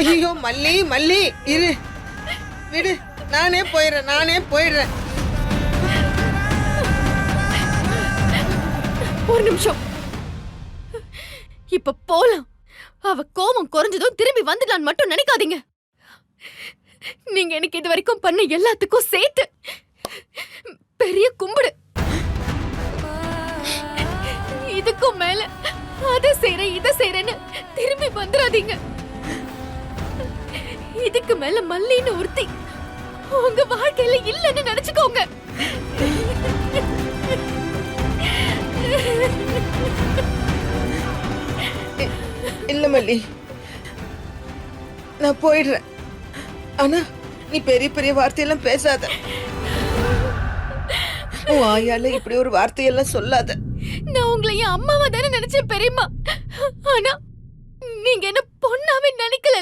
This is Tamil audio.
ஐயோ மல்லி மல்லி இரு, விடு, நானே போயிடுறேன். ஒரு நிமிஷம், இப்ப போலாம். அவ கோபம் குறைஞ்சதும் திரும்பி வந்துடலான்னு மட்டும் நினைக்காதீங்க. நீங்க எனக்கு இது வரைக்கும் பண்ண எல்லாத்துக்கும் சேர்த்து பெரிய கும்பிடு. இதுக்கும் மேல அதை செய்றேன் இதை செய்றேன்னு திரும்பி வந்துடாதீங்க. இதுக்கு மேல மல்லின்னு ஒருத்தி உங்க வாழ்க்கையில இல்லன்னு நினைச்சுக்கோங்க. இல்ல மல்லி, நான் போயிடுறேன். ஆனா நீ பெரிய பெரிய வார்த்தையெல்லாம் பேசாத. உன் ஆயால இப்படி ஒரு வார்த்தையெல்லாம் சொல்லாத. நான் உங்களை என் அம்மாவா தானே நினைச்சேன் பெரியம்மா. ஆனா நீங்க என்ன பொண்ணாவே நினைக்கல.